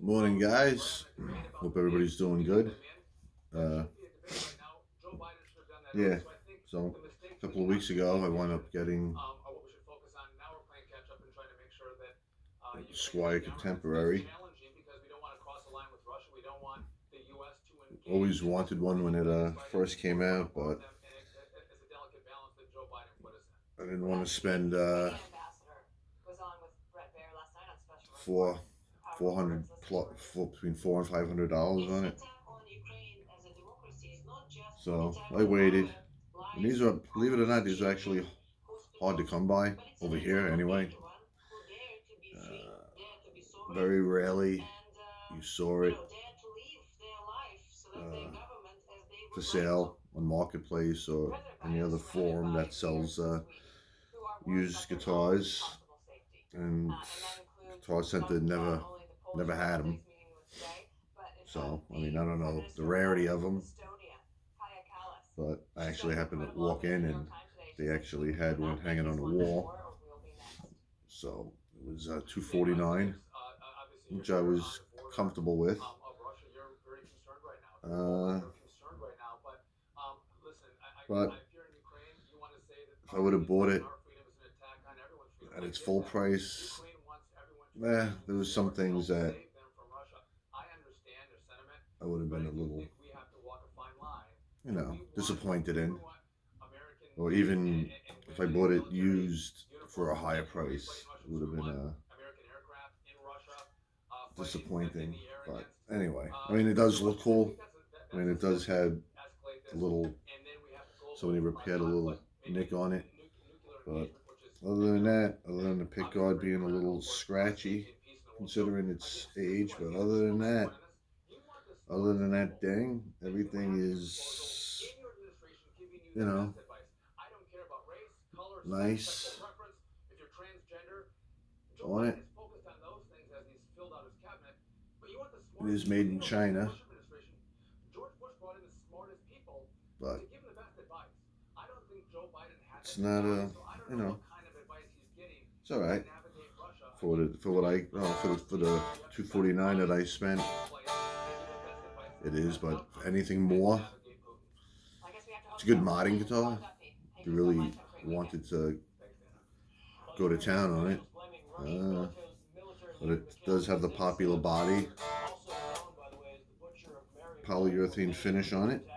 Morning, guys. Hope everybody's doing good. Uh, yeah, so a couple of weeks ago, I wound up getting Squier Contemporary. Always wanted one when it first came out, but I didn't want to spend four 400 plus between $400 and $500 on it. So I waited. And these are, believe it or not, these are actually hard to come by over here anyway. Very rarely you saw it uh, for sale on Marketplace or any other forum that sells used guitars. And Guitar Center never had them. So I mean, I don't know the rarity of them, but I actually happened to walk in and they actually had one hanging on the wall. So it was 249, which I was comfortable with. Uh, but if I would have bought it at its full price, there was some things that I would have been a little, disappointed in, or even if I bought it used for a higher price, it would have been disappointing. But anyway, I mean, it does look cool. I mean, it does have a little, somebody repaired a little nick on it. But other than the pick guard being a little scratchy, considering its age, but other than that ding, everything is, you know, nice on it. It is made in China, but it's not a, you know, it's all right for what I for the 249 that I spent. It is, but anything more, it's a good modding guitar. If you really wanted to go to town on it, but it does have the popular body, polyurethane finish on it.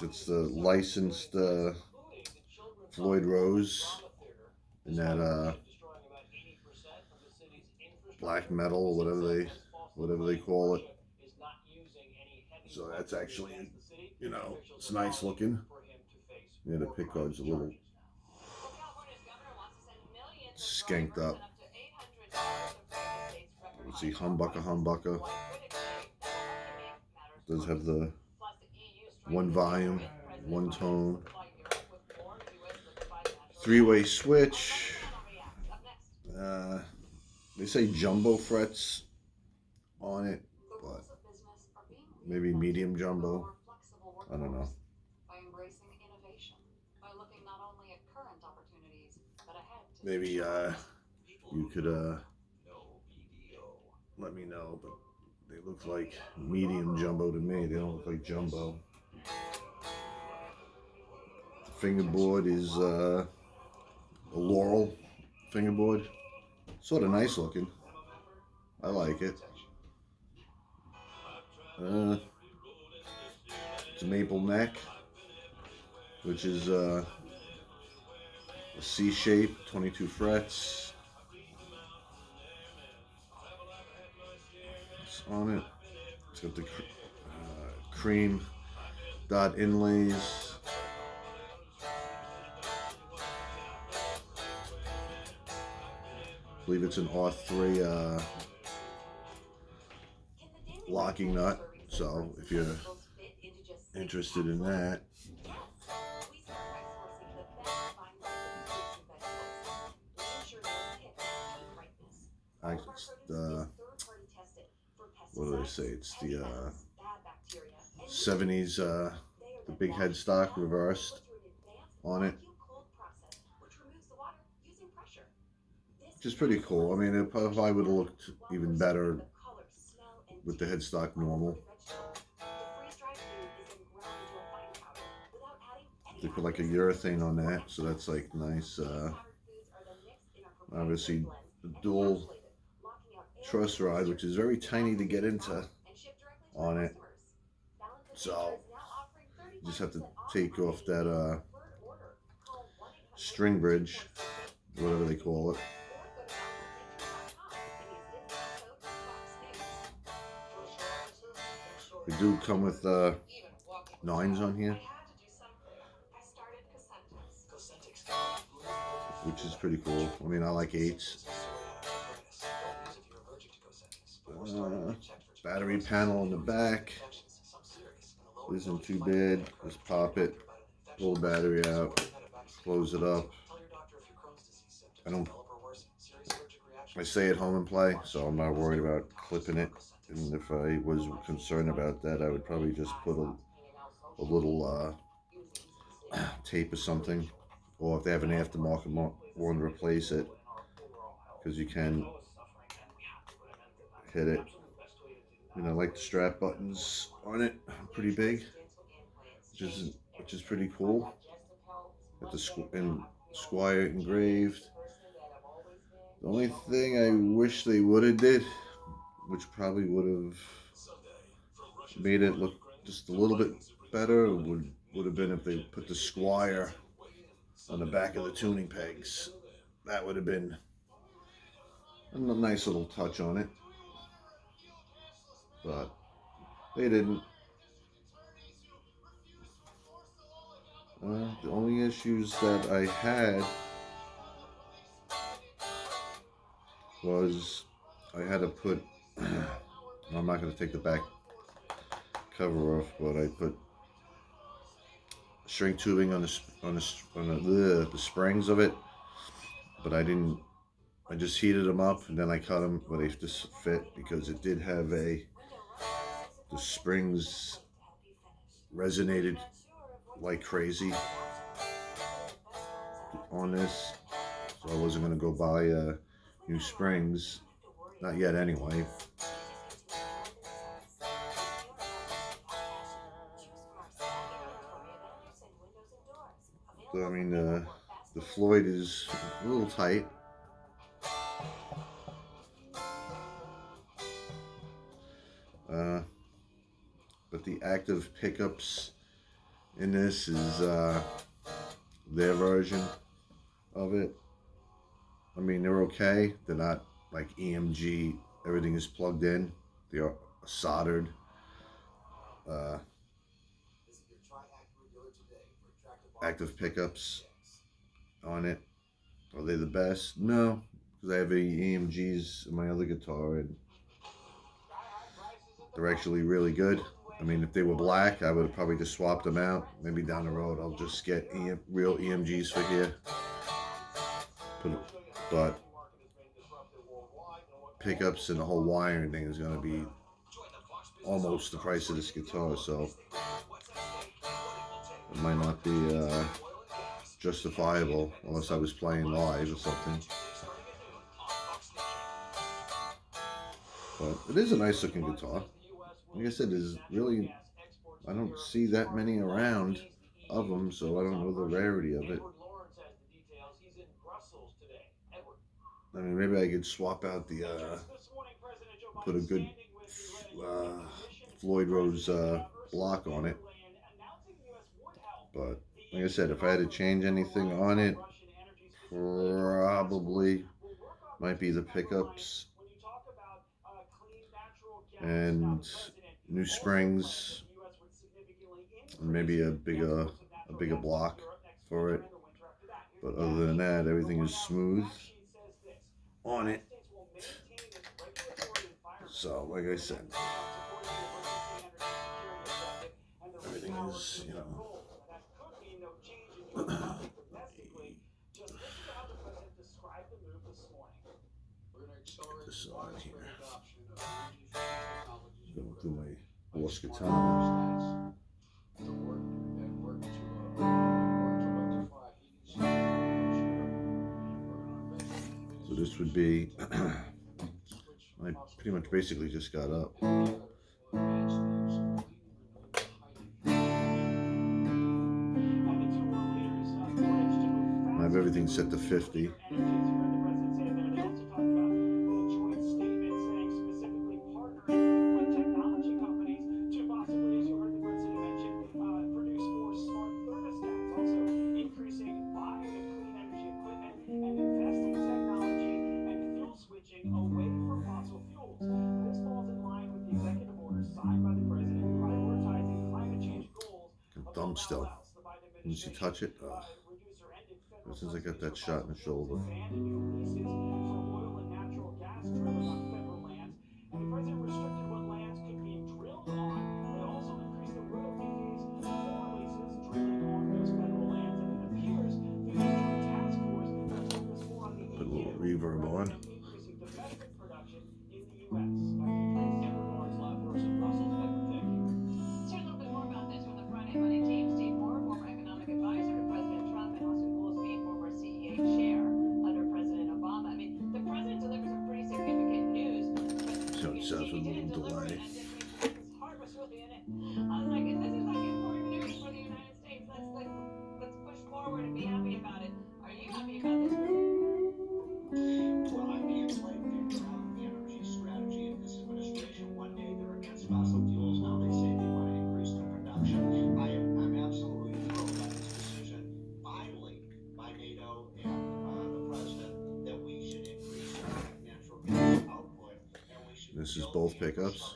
It's the licensed Floyd Rose in that black metal or whatever they call it. So that's actually, it's nice looking. Yeah, the pick guard's a little skanked up. Let's see, humbucker. It does have the one volume, one tone, three-way switch. They say jumbo frets on it, but maybe medium jumbo. I don't know. Maybe you could let me know, but they look like medium jumbo to me. They don't look like jumbo. The fingerboard is a Laurel fingerboard. Sort of nice looking. I like it. It's a maple neck, which is a C shape, 22 frets. It's on it. It's got the cream dot inlays. I believe it's an R3 locking nut. So if you're interested in that, it's the, what do they say? It's the 70s, the big headstock reversed on it. Just pretty cool. I mean, it probably would have looked even better with the headstock normal. They put like a urethane on that, so that's like nice. Obviously, the dual truss rod, which is very tiny to get into on it. So you just have to take off that string bridge, whatever they call it. They do come with nines on here, which is pretty cool. I mean, I like eights. Uh, Battery panel in the back isn't too bad. Just pop it, pull the battery out, close it up. I stay at home and play, so I'm not worried about clipping it. And if I was concerned about that, I would probably just put a little tape or something, or if they have an aftermarket one, replace it, because you can hit it. I like the strap buttons on it, pretty big, which is pretty cool. Got the Squier engraved. The only thing I wish they would have did, which probably would have made it look just a little bit better, would have been if they put the Squier on the back of the tuning pegs. That would have been a nice little touch on it, but they didn't. The only issues that I had was I had to put, I'm not going to take the back cover off, but I put string tubing on the springs of it, but I didn't. I just heated them up and then I cut them, but they just fit because it did have the springs resonated like crazy on this, so I wasn't gonna go buy new springs, not yet anyway. So, I mean, the Floyd is a little tight. But the active pickups in this is their version of it. I mean, they're okay. They're not like EMG. Everything is plugged in. They are soldered. Active pickups on it. Are they the best? No, because I have EMGs in my other guitar, and they're actually really good. I mean, if they were black, I would have probably just swapped them out. Maybe down the road, I'll just get real EMGs for here. But pickups and the whole wiring thing is going to be almost the price of this guitar, so it might not be justifiable unless I was playing live or something. But it is a nice looking guitar. Like I said, I don't see that many around of them, so I don't know the rarity of it. I mean, maybe I could swap out put a good Floyd Rose block on it. But like I said, if I had to change anything on it, probably might be the pickups and new springs, and maybe a bigger block for it. But other than that, everything is smooth on it. So, like I said, everything is, get this on here. Going through my Boss guitar. So this would be, I pretty much basically just got up. I have everything set to 50. Thumb still. Once you touch it, ever since I got that shot in the shoulder. Put a little reverb on. So it says with a little delay. This is both pickups.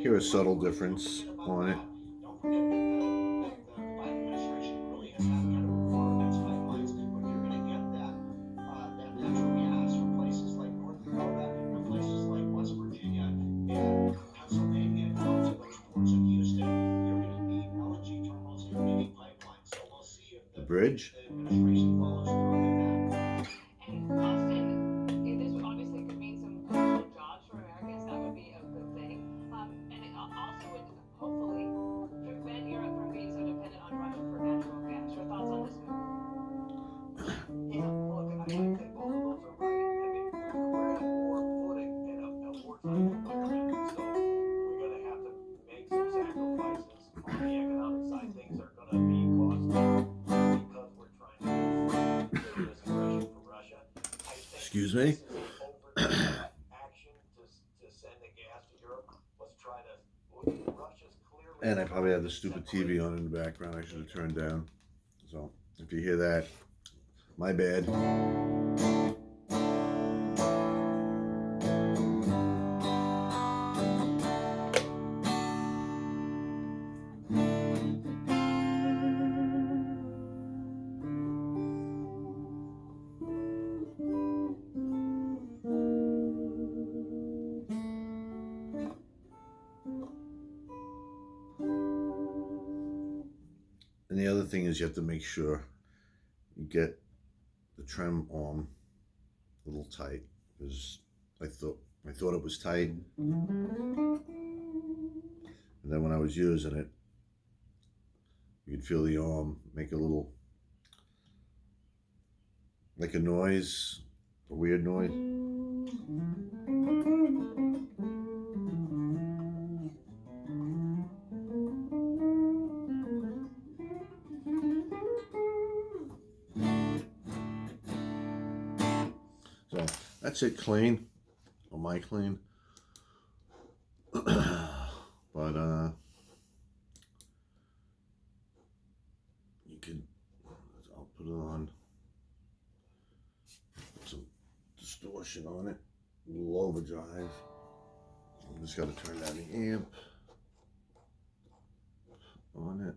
Hear a subtle difference on it. The bridge. Excuse me. And I probably have the stupid TV on in the background I should have turned down. So if you hear that, my bad. And the other thing is you have to make sure you get the trem arm a little tight, because I thought it was tight, and then when I was using it, you could feel the arm make a little, like a noise, a weird noise. So that's it clean, or my clean. But you can, I'll put it on, put some distortion on it, a little overdrive. I'm just got to turn down the amp on it.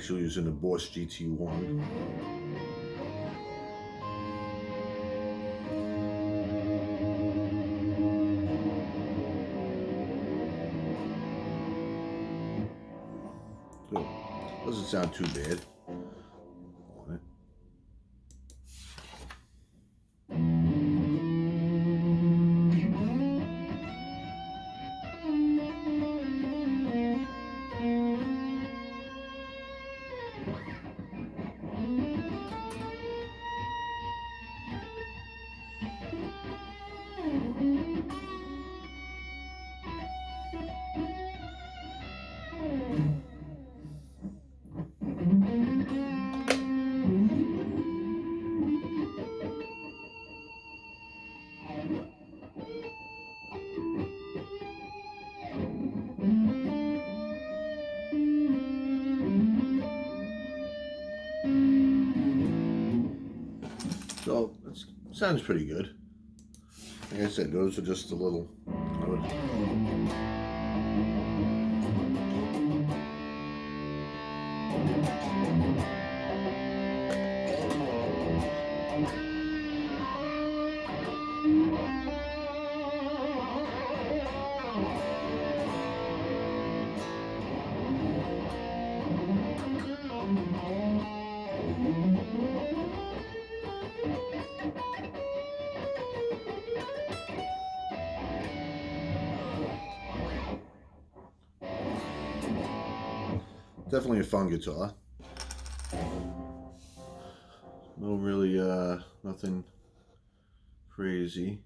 actually using the Boss GT1. So, doesn't sound too bad on it. So that sounds pretty good. Like I said, those are just a little. Definitely a fun guitar. No really, nothing crazy.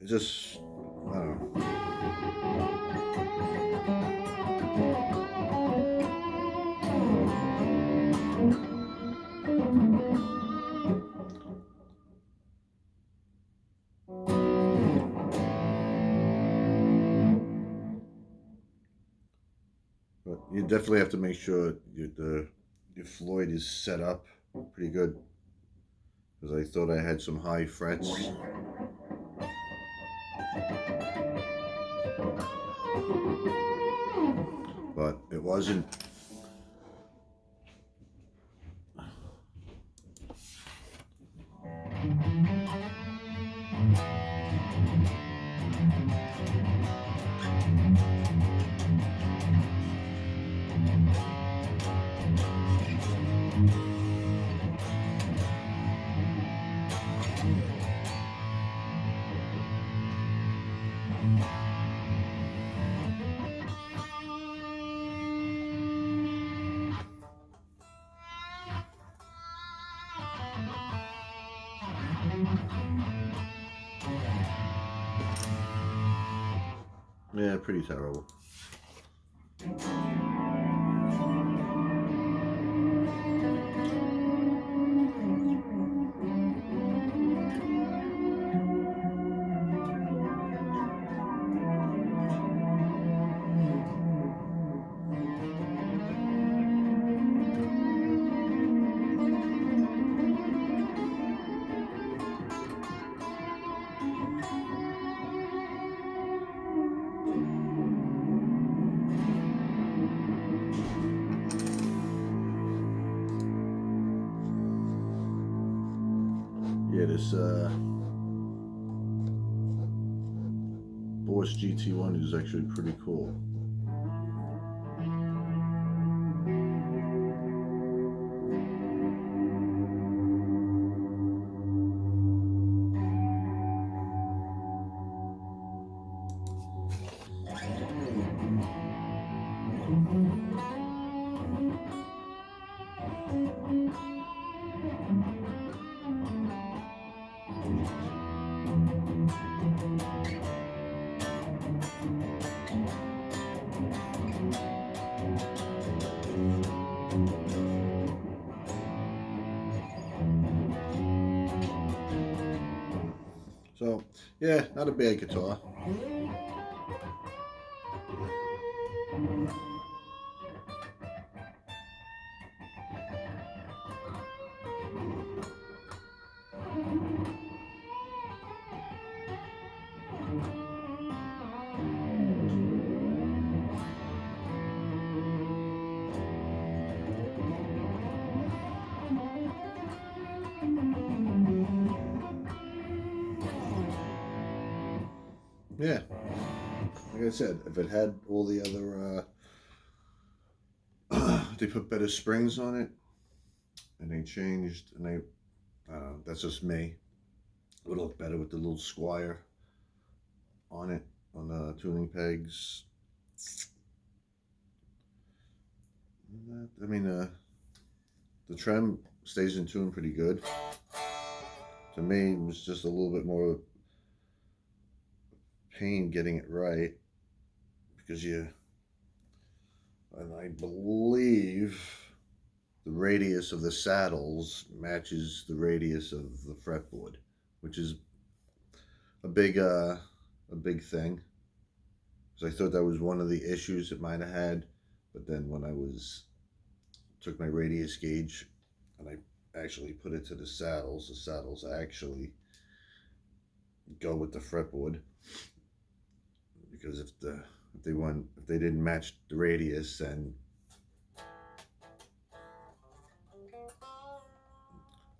It just, I don't know. But you definitely have to make sure your Floyd is set up pretty good, because I thought I had some high frets. But it wasn't. Yeah, pretty terrible. Yeah, this Boss GT1 is actually pretty cool. So yeah, not a bad guitar. Yeah, like I said, if it had all the other, they put better springs on it, and they changed, and they, that's just me. It would look better with the little Squier on it, on the tuning pegs. I mean, the trem stays in tune pretty good. To me, it was just a little bit more pain getting it right because and I believe the radius of the saddles matches the radius of the fretboard, which is a big thing. Because I thought that was one of the issues it might have had, but then when I took my radius gauge and I actually put it to the saddles actually go with the fretboard, because if they didn't match the radius, then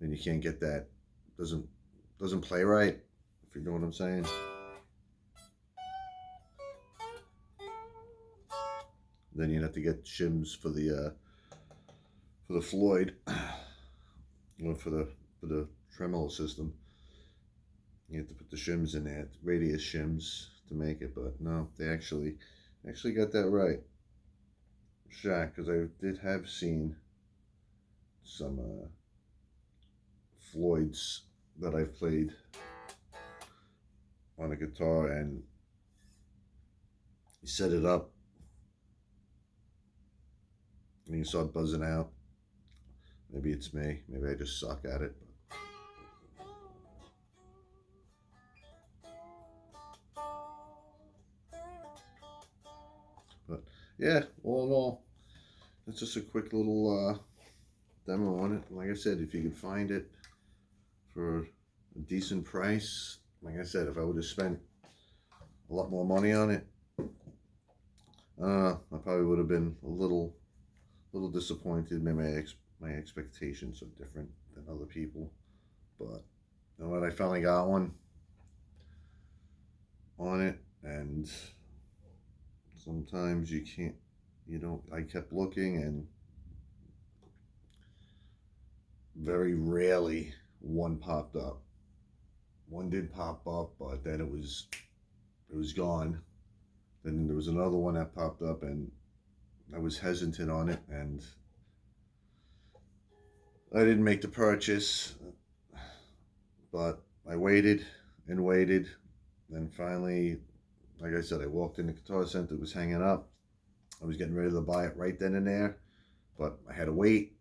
you can't get that, doesn't play right, if you know what I'm saying. Then you'd have to get shims for the Floyd, or for the tremolo system. You have to put the shims in there, radius shims, to make it. But no, they actually got that right. Shocked, because I did have seen some Floyds that I've played on a guitar, and you set it up and you saw it buzzing out. Maybe it's me. Maybe I just suck at it. But yeah, all in all, it's just a quick little demo on it. Like I said, if you could find it for a decent price, like I said, if I would have spent a lot more money on it, I probably would have been a little disappointed. Maybe my expectations are different than other people, but you know what? I finally got one on it, and sometimes you can't. You don't. I kept looking, and very rarely one popped up. One did pop up, but then it was gone. Then there was another one that popped up, and I was hesitant on it, and I didn't make the purchase. But I waited and waited. Then finally, like I said, I walked in the Guitar Center, it was hanging up. I was getting ready to buy it right then and there, but I had to wait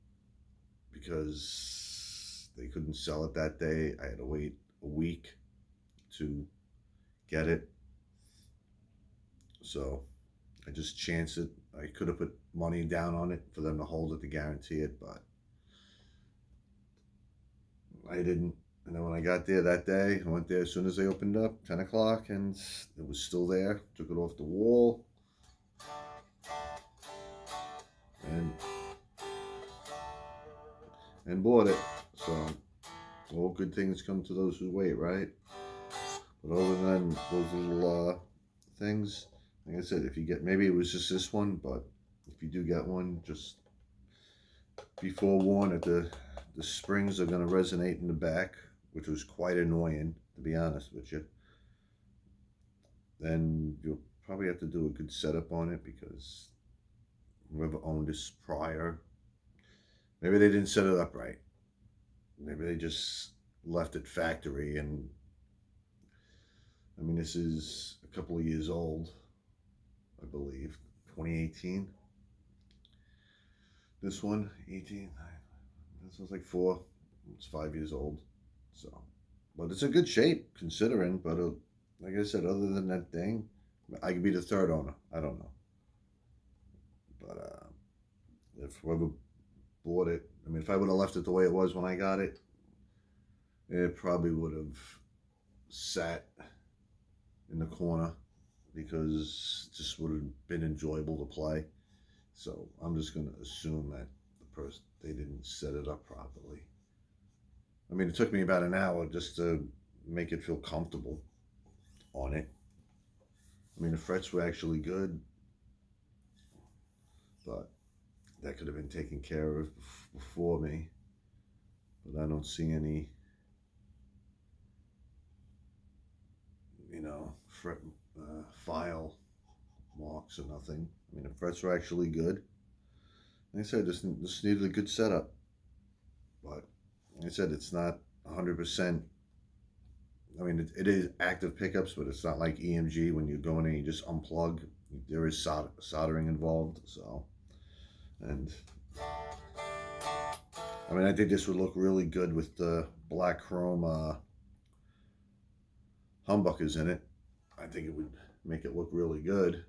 because they couldn't sell it that day. I had to wait a week to get it. So I just chanced it. I could have put money down on it for them to hold it to guarantee it, but I didn't. And then when I got there that day, I went there as soon as they opened up, 10 o'clock, and it was still there. Took it off the wall. And bought it. So, all good things come to those who wait, right? But other than those little things, like I said, if you get, maybe it was just this one, but if you do get one, just be forewarned that the springs are going to resonate in the back, which was quite annoying, to be honest with you. Then you'll probably have to do a good setup on it, because whoever owned this prior, maybe they didn't set it up right. Maybe they just left it factory, and I mean, this is a couple of years old, I believe, 2018. This one, 18, this one's like 4, it's 5 years old, so, but it's a good shape considering, but like I said, other than that thing, I could be the third owner, I don't know, but if whoever bought it, I mean, if I would have left it the way it was when I got it, it probably would have sat in the corner because it just would have been enjoyable to play. So I'm just going to assume that they didn't set it up properly. I mean, it took me about an hour just to make it feel comfortable on it. I mean, the frets were actually good, but that could have been taken care of before me. But I don't see any, you know, fret, file marks or nothing. I mean, the frets were actually good. Like I said, this needed a good setup. But like I said, it's not 100%. I mean, it is active pickups, but it's not like EMG when you go in and you just unplug. There is soldering involved, so. And I mean, I think this would look really good with the black chrome humbuckers in it. I think it would make it look really good.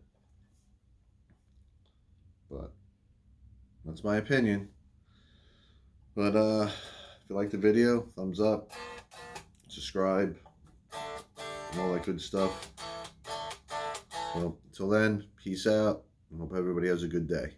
But that's my opinion. But if you like the video, thumbs up, subscribe, and all that good stuff. Well, until then, peace out, and hope everybody has a good day.